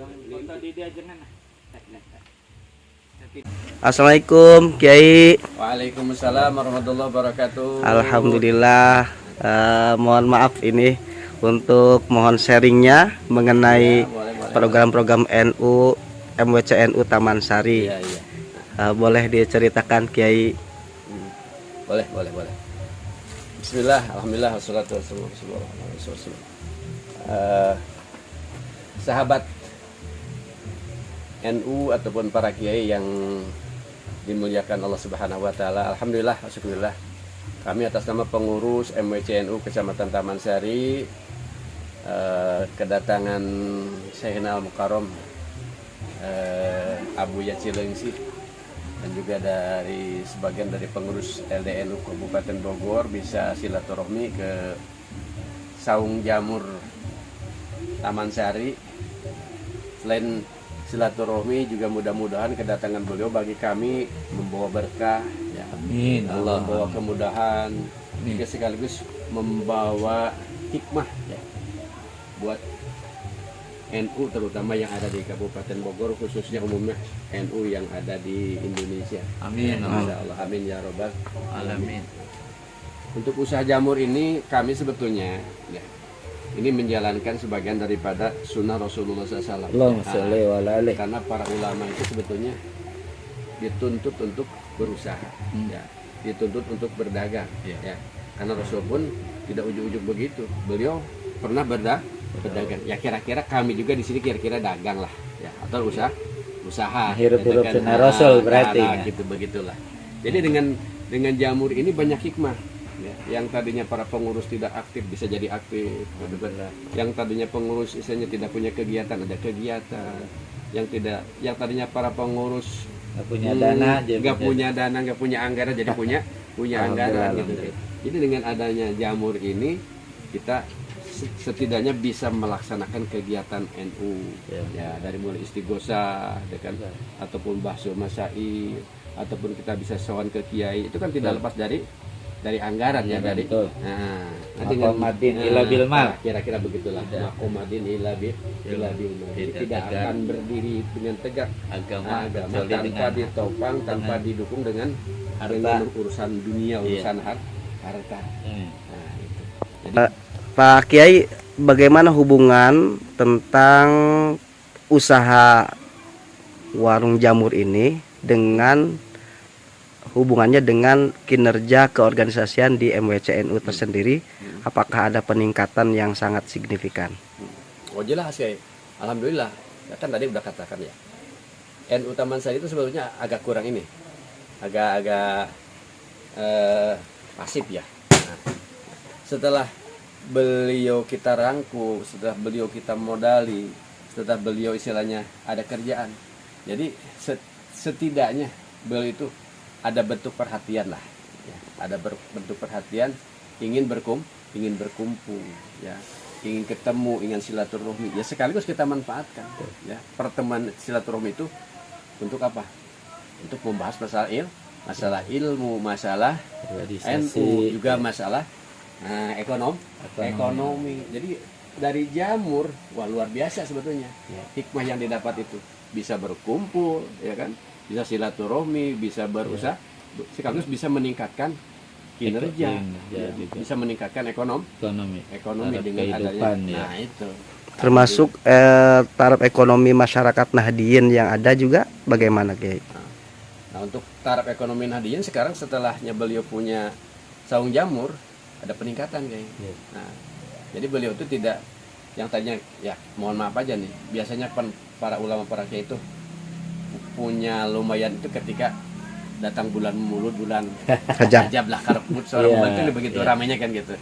foto di dia jangan. Assalamualaikum Kiai. Waalaikumsalam warahmatullahi wabarakatuh. Alhamdulillah. Mohon maaf ini untuk mohon sharingnya mengenai program-program NU MWC NU Taman Sari. Iya, iya. Boleh diceritakan Kiai? Boleh. Bismillah, alhamdulillah, wassalatu wassalamu ala rasulillah. Sahabat NU ataupun para kiai yang dimuliakan Allah Subhanahu wa taala, alhamdulillah, syukurillah. Kami atas nama pengurus MWC NU Kecamatan Taman Sari kedatangan Syekhna Al-Mukarram Abu Cilengsi dan juga dari sebagian dari pengurus LDNU Kabupaten Bogor bisa silaturahmi ke Saung Jamur Taman Sari. Selain silaturahmi juga mudah-mudahan kedatangan beliau bagi kami membawa berkah, ya. Amin. Allah Membawa kemudahan, juga sekaligus membawa hikmah, ya, buat NU terutama yang ada di Kabupaten Bogor, khususnya umumnya NU yang ada di Indonesia. Amin. Insya Allah, amin ya robbal Alamin. Untuk usaha jamur ini kami sebetulnya, ya, ini menjalankan sebagian daripada sunnah Rasulullah SAW. Karena para ulama itu sebetulnya dituntut untuk berusaha, ya, dituntut untuk berdagang, ya. Karena Rasul pun tidak ujuk-ujuk begitu. Beliau pernah berdagang. Ya kira-kira kami juga di sini kira-kira dagang lah, ya, atau usaha. Hirup-hirup sunnah Rasul berarti. Gitu begitulah. Jadi dengan jamur ini banyak hikmah. Ya, yang tadinya para pengurus tidak aktif bisa jadi aktif, yang tadinya pengurus istilahnya tidak punya kegiatan ada kegiatan, yang tadinya para pengurus Nggak punya dana, nggak punya anggaran jadi punya anggaran gitu. Jadi dengan adanya jamur ini kita setidaknya bisa melaksanakan kegiatan NU, ya, dari mulai istighosah, ya kan, ataupun bahsul masyair, ataupun kita bisa sowan ke kiai, itu kan tidak lepas dari anggaran, ya, dari Makomadin ila bil mal. Kira-kira begitulah. Makomadin ila bil mal. Tidak akan berdiri dengan tegak agama tanpa ditopang, tanpa didukung dengan urusan dunia, urusan harta. Nah, itu. Jadi, Pak Kiai, bagaimana hubungan tentang usaha warung jamur ini dengan hubungannya dengan kinerja keorganisasian di MWC NU tersendiri? Apakah ada peningkatan yang sangat signifikan? Oh jelas ya, alhamdulillah. Ya kan tadi udah katakan ya, NU Taman Sari itu sebetulnya agak kurang ini, agak pasif ya. Nah, setelah beliau kita rangkul, setelah beliau kita modali, setelah beliau istilahnya ada kerjaan, jadi setidaknya beliau itu ada bentuk perhatian lah, ya. Ada bentuk perhatian, ingin berkumpul, ya, ingin ketemu, ingin silaturahmi, ya, sekaligus kita manfaatkan, ya, pertemuan silaturahmi itu untuk apa? Untuk membahas masalah ilmu, masalah NU, juga masalah ekonomi. Jadi dari jamur, wah, luar biasa sebetulnya, hikmah yang didapat itu, bisa berkumpul, ya kan, bisa silaturahmi, bisa berusaha, sekaligus bisa meningkatkan kinerja, ya, bisa meningkatkan ekonomi dengan adanya. Nah, itu Termasuk taraf ekonomi masyarakat Nahdien yang ada juga bagaimana, Kiai? Nah, untuk taraf ekonomi Nahdien sekarang setelahnya beliau punya saung jamur, ada peningkatan, Kiai. Nah, jadi beliau itu tidak yang tadinya, ya, mohon maaf aja nih, biasanya para ulama, para kiai itu punya lumayan itu ketika datang bulan mulut, bulan Rajab lah, kareput seorang itu begitu ramainya kan gitu.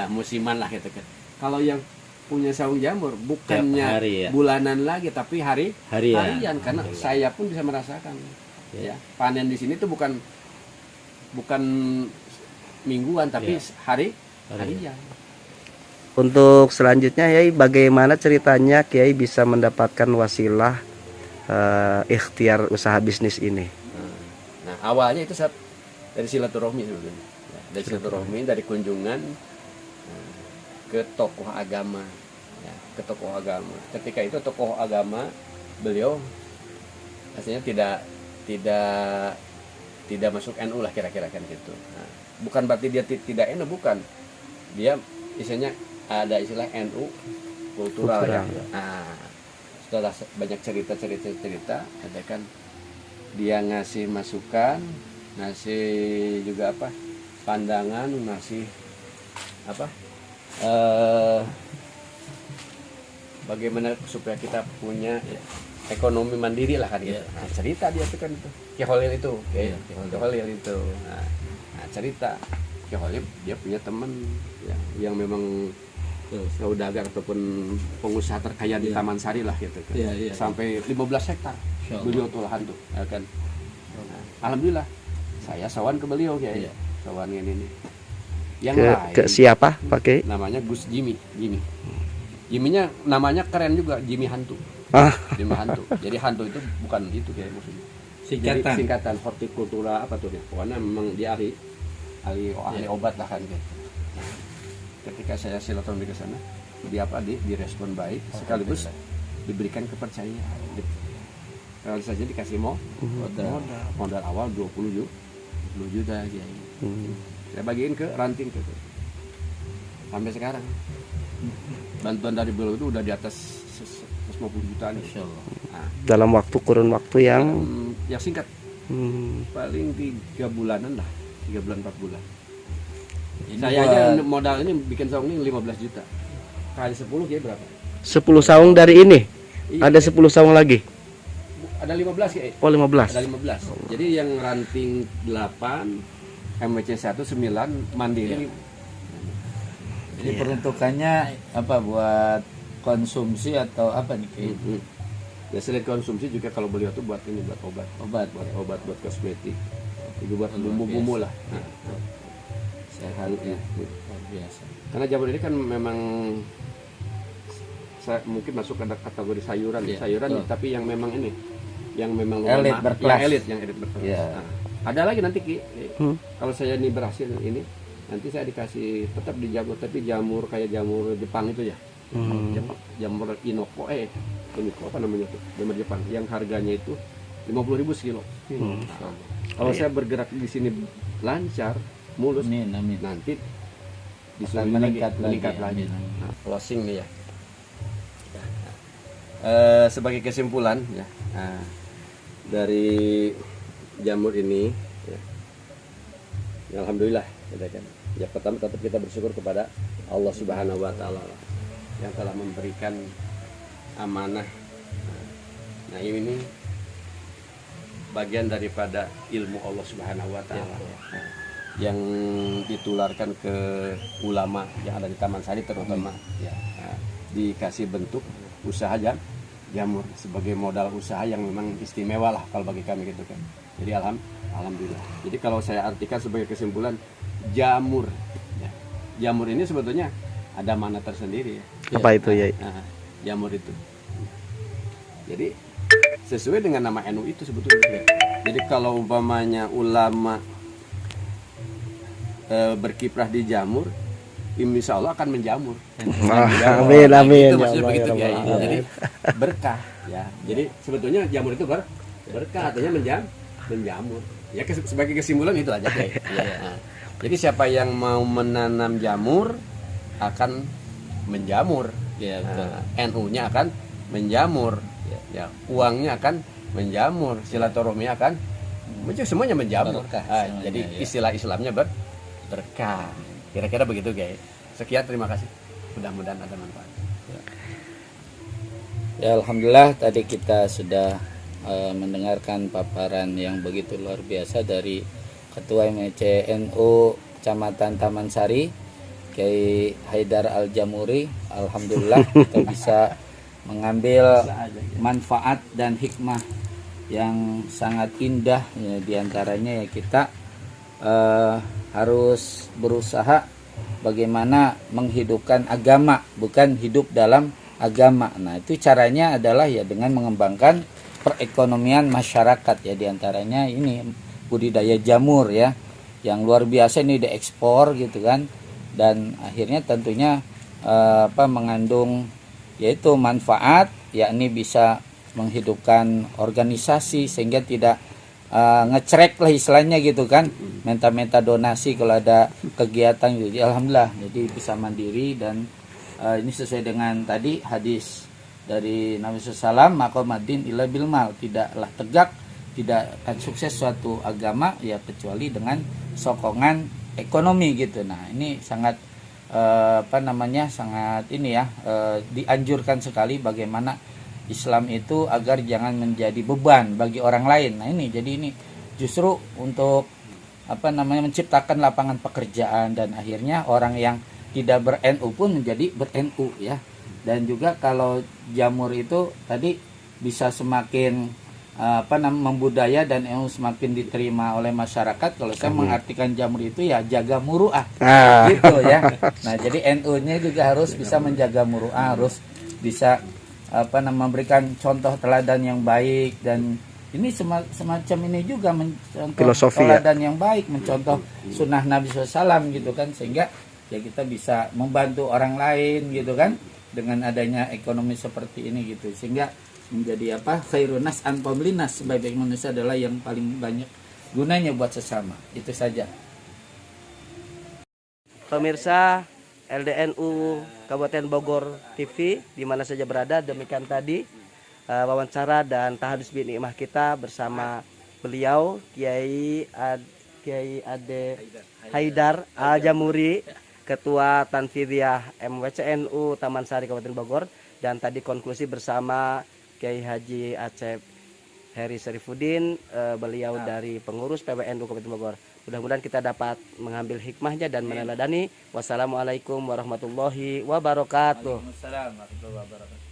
Musiman lah gitu kan. Kalau yang punya saung jamur bukannya bulanan lagi tapi harian, karena saya pun bisa merasakan, ya, panen di sini tuh bukan mingguan tapi harian. Untuk selanjutnya, Yai, bagaimana ceritanya Kiai bisa mendapatkan wasilah ikhtiar usaha bisnis ini? Nah, awalnya itu dari silaturahmi sebetulnya, ya, dari silaturahmi, dari kunjungan ke tokoh agama, ya, ke tokoh agama. Ketika itu tokoh agama beliau aslinya tidak masuk NU lah kira-kira kan gitu. Nah, bukan berarti dia tidak NU, bukan. Dia istilahnya ada istilah NU kultural ya. Nah, setelah banyak cerita ada kan dia ngasih masukan, ngasih juga apa pandangan, ngasih apa bagaimana supaya kita punya ekonomi mandiri lah kan gitu. Nah, cerita dia tuh kan itu Ki Holil itu Ki Holil itu nah, cerita Ki Holil dia punya teman yang memang dagang ataupun pengusaha terkaya di Taman Sari lah gitu kan. Sampai 15 hektar beliau tuh lahan tuh ya kan. Nah, alhamdulillah saya sawan ke beliau kayak sawan ini yang lain ke siapa pakai namanya Gus Jiminya namanya keren juga, Jimmy Hantu. Jimmy Hantu. Jadi hantu itu bukan itu kayak maksudnya. Singkatan hortikultura apa tuh dia. Pokoknya memang dia ahli obat lah kan gitu. Nah, ketika saya silaturahmi ke sana, dia direspon baik sekaligus diberikan kepercayaan. Kalau saja dikasih modal awal 20 juta aja. Saya bagiin ke ranting ke sampai sekarang. Bantuan dari beliau itu udah di atas 150 juta nih. Nah, dalam kurun waktu yang singkat. Paling 3 bulanan lah, 3 bulan 4 bulan. Saya aja modal ini bikin saung ini 15 juta. Kali 10 kayak berapa? 10 saung dari ini. Ada 10 saung lagi. Ada 15 ya? Oh, 15. Ada 15. Jadi yang ranting 8, MWC 1 9 mandiri. Jadi peruntukannya apa, buat konsumsi atau apa nih? Ya selain konsumsi juga kalau beliau tuh buat ini, buat obat, buat kosmetik, itu buat bumbu-bumbu lah. Sehat ya, luar biasa. Karena zaman ini kan memang mungkin masuk ke kategori sayuran, tapi yang memang ini, yang memang elit berkelas, yang elit berkelas. Nah, ada lagi nanti kalau saya ini berhasil ini, nanti saya dikasih tetap di jamur, tapi jamur kayak jamur Jepang itu ya. Jamur Inoko apa namanya tuh, jamur Jepang yang harganya itu 50.000 sekilo. Kalau saya bergerak di sini lancar mulus, nanti disuruh meningkat lagi. Nah, closing nih ya. Sebagai kesimpulan ya, dari jamur ini ya, alhamdulillah kan. Ya pertama tetap kita bersyukur kepada Allah Subhanahu wa taala yang telah memberikan amanah. Nah, ini bagian daripada ilmu Allah Subhanahu wa taala yang ditularkan ke ulama yang ada di Taman Sari terutama dikasih bentuk usaha jamur sebagai modal usaha yang memang istimewa lah kalau bagi kami gitu kan. Jadi alhamdulillah. Jadi kalau saya artikan sebagai kesimpulan, jamur ini sebetulnya ada makna tersendiri ya. Apa itu ya? Jamur itu. Jadi sesuai dengan nama NU itu sebetulnya. Jadi kalau umpamanya ulama berkiprah di jamur, insya Allah akan menjamur. Amin. Itu maksudnya begitu ya. Jadi berkah ya. Jadi sebetulnya jamur itu berkah, artinya menjamur. Ya sebagai kesimpulan itu aja ya. Jadi siapa yang mau menanam jamur akan menjamur. Ya, NU-nya akan menjamur. Ya, uangnya akan menjamur, silaturahmi akan semuanya menjamur. Jadi istilah Islamnya berkah. Kira-kira begitu guys. Sekian, terima kasih. Mudah-mudahan ada manfaat. Ya, alhamdulillah tadi kita sudah mendengarkan paparan yang begitu luar biasa dari Ketua MWC NU Kecamatan Taman Sari, Kiai Haidar Al-Jamuri. Alhamdulillah kita bisa mengambil manfaat dan hikmah yang sangat indah ya, diantaranya ya kita harus berusaha bagaimana menghidupkan agama, bukan hidup dalam agama. Nah, itu caranya adalah ya dengan mengembangkan perekonomian masyarakat ya, diantaranya ini budidaya jamur ya, yang luar biasa ini diekspor gitu kan, dan akhirnya tentunya mengandung yaitu manfaat, yakni bisa menghidupkan organisasi sehingga tidak ngecerek lah istilahnya gitu kan, minta-minta donasi kalau ada kegiatan gitu. Jadi alhamdulillah jadi bisa mandiri dan ini sesuai dengan tadi hadis dari Nabi SAW, maqamadin illa bil mal, tidaklah tegak, tidak akan sukses suatu agama ya kecuali dengan sokongan ekonomi gitu. Nah ini sangat sangat ini ya, dianjurkan sekali bagaimana Islam itu agar jangan menjadi beban bagi orang lain. Nah ini jadi ini justru untuk menciptakan lapangan pekerjaan dan akhirnya orang yang tidak ber-NU pun menjadi ber-NU ya. Dan juga kalau jamur itu tadi bisa semakin membudaya dan semakin diterima oleh masyarakat. Kalau saya mengartikan jamur itu ya jaga muruah gitu ya. Nah jadi NU-nya juga harus bisa menjaga muruah, harus bisa memberikan contoh teladan yang baik, dan ini semacam ini juga mencontoh Filosofi, teladan yang baik, mencontoh sunnah Nabi SAW gitu kan, sehingga ya kita bisa membantu orang lain gitu kan dengan adanya ekonomi seperti ini gitu, sehingga menjadi khairun nas anfa'un linnas, sebaik-baik manusia adalah yang paling banyak gunanya buat sesama. Itu saja. Pemirsa LDNU Kabupaten Bogor TV di mana saja berada, demikian tadi wawancara dan tahadus bi nikmah kita bersama beliau Kiai Ade Haidar Al Jamuri, Ketua Tanfidiyah MWCNU Taman Sari Kabupaten Bogor, dan tadi konklusi bersama Kiai Haji Acep Heri Syarifuddin, beliau dari pengurus PWNU Kabupaten Bogor. Mudah-mudahan kita dapat mengambil hikmahnya dan meneladani. Wassalamualaikum warahmatullahi wabarakatuh. Waalaikumsalam warahmatullahi wabarakatuh.